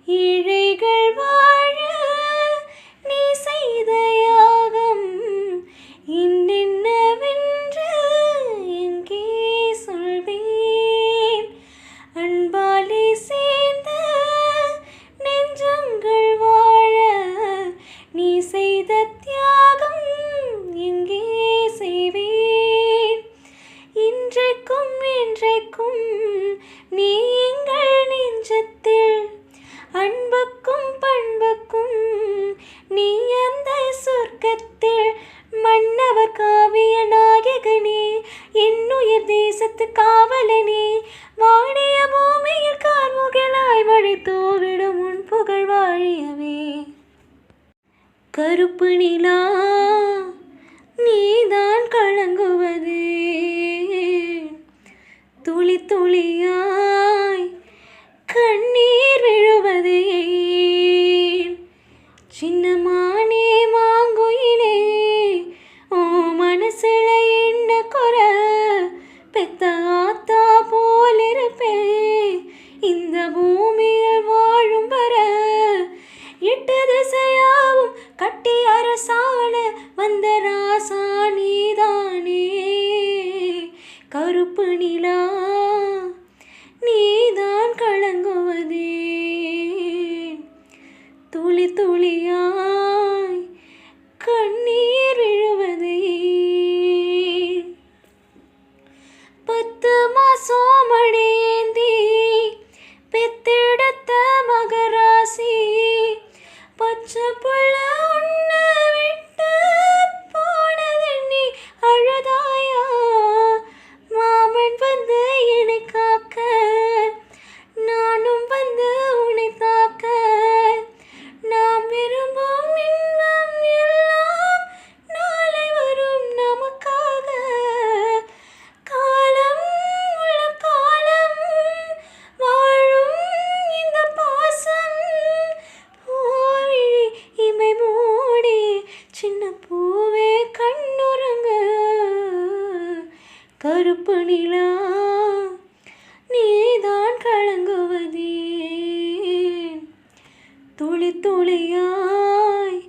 ஏழைகள் வாழ நீ செய்த யாகம் என்னென்னவென்று எங்கே சொல்வேன். அன்பாலே சேர்ந்த நெஞ்சங்கள் வாழ நீ செய்த தியாகம் எங்கே செய்வேன். இன்றைக்கும் என்றைக்கும் நீ எங்கள் நெஞ்சத்தில் அன்புக்கும் பண்புக்கும் நீ அந்த சொர்க்கத்தில் மன்னவர் காவிய நாயகனே என்னுயிர் தேசத்து காவலனே வாடிய பூமியில் கார்முகிலாய் மழை தூவிடும் உன் புகழ் வாழியவே. கருப்பு நிலா நீதான் கலங்குவது துளி துளியாய் கண்ணீர் விழுவது ஏன். சின்னமானே மாங்குயிலே ஓ மனசுல என்ன குறை பெத்த ஆத்தா போலிருப்பே இந்த பூமியில் வாழும் வர. எட்டு திசையாவும் கட்டி அரசாண வந்த ராசா நீதானே. கருப்பு நிலா நீதான் கலங்குவதே துளி துளியாய் கண்ணீர் விழுவதே. 10 மாசம் மடியேந்தி பெத்தெடுத்த மகராசி பச்சை புள்ள உன்னை விட்டு போனதெண்ணி அழுதாயா. மாமன் வந்து என்னை காக்க நானும் வந்து உன்னை தாக்க. நாம் விரும்பும் இன்பம் எல்லாம் நாளை வரும் நமக்காக. காலம் உள்ள காலம் வாழும் இந்த பாசம். பூவிழி இமை மூடி சின்ன பூவே கண்ணுறங்க. கருப்பு நிலா நீதான் கலங்குவதே துளி துளியாய்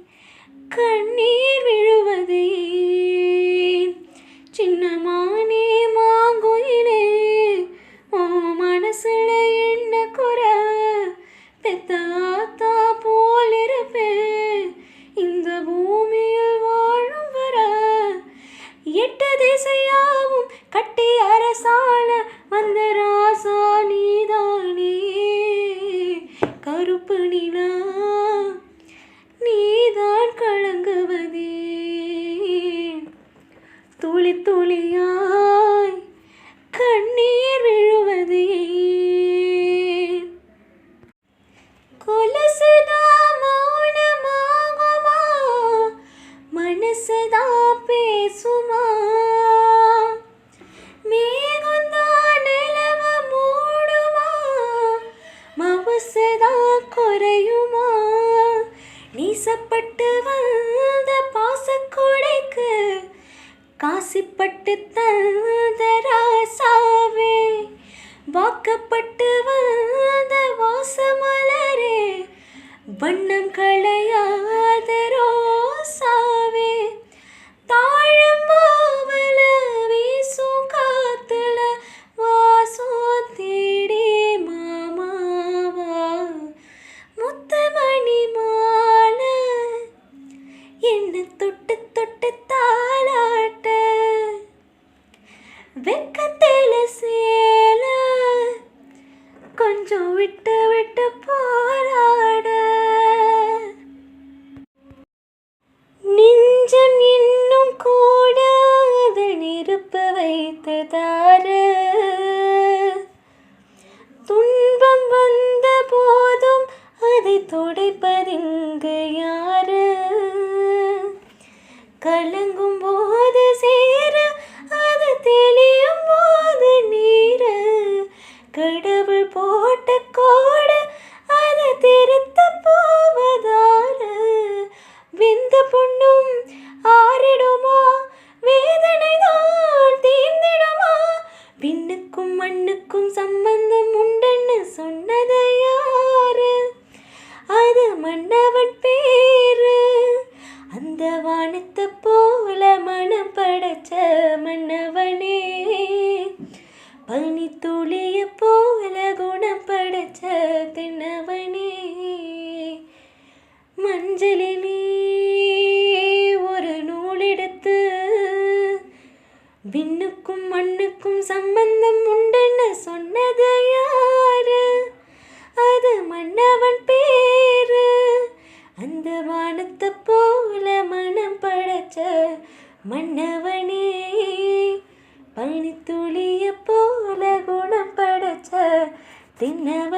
கண்ணீர் விழுவதே. சின்னமானே மாங்குயிலே ஓ மனசுல என்ன குறை பெத்த ஆத்தா போலிருப்பே இந்த பூமியில் வாழும் வர. எட்டு திசையாவும் கட்டி அரசாண வந்த ராசா நீதானே. கருப்பு நிலா நீதான் கலங்குவதே துளி துளியாய் கண்ணீர் விழுவதே. கொலுசுதா மௌனமாகுமா மனசுதா பேசுமா. மேகந்தா நிலவ மூடுமா மவுசுதா குறையுமா. நீசப்பட்டு வந்த பாசக்குடைக்கு காசிப்பட்டு தந்த ராசாவே. வாக்கப்பட்டு வந்த வாசமலரே வண்ணம் களையாத ரோசாவே. தாழம்பாவல வீசும் காத்துல வாசம் தேடி மாமாவா. முத்தமணி மாலை என்ன தொட்டு தொட்டு தாளாட்ட. வெக்கத்தில சேல கொஞ்சம் விட்டு விட்டு போராட. நெஞ்சம் இன்னும் கூட அது நெருப்பு வைத்ததாரு. துன்பம் வந்த போதும் அதை துடைப்பதிங்கு யாரு. கலங்கும் போது சேர அது தெளியும் போது நீரு. கடவுள் போட்ட கோடு அதை திருத்த போவதாரு. விந்த பொண்ணும் ஆறிடுமா வேதனை தான் தீர்ந்திடுமா. விண்ணுக்கும் மண்ணுக்கும் சம்பந்தம் உண்டுன்னு சொன்னது யாரு. அது மன்னவன் பேரு. அந்த வானத்தை போல மனம் படைச்ச மன்னவனே, பனி துளிய போல குணம் படைச்ச தென்னவனே. மஞ்சளிலே ஒரு நூலெடுத்து விண்ணுக்கும் மண்ணுக்கும் சம்பந்தம் உண்டுன்னு சொன்னது யாரு? அது மன்னவன் பேரு. அந்த வானத்தை போல மனம் படைச்ச மன்னவனே, பனித்துளிய போல குணம் படைச்ச தின்னவனே.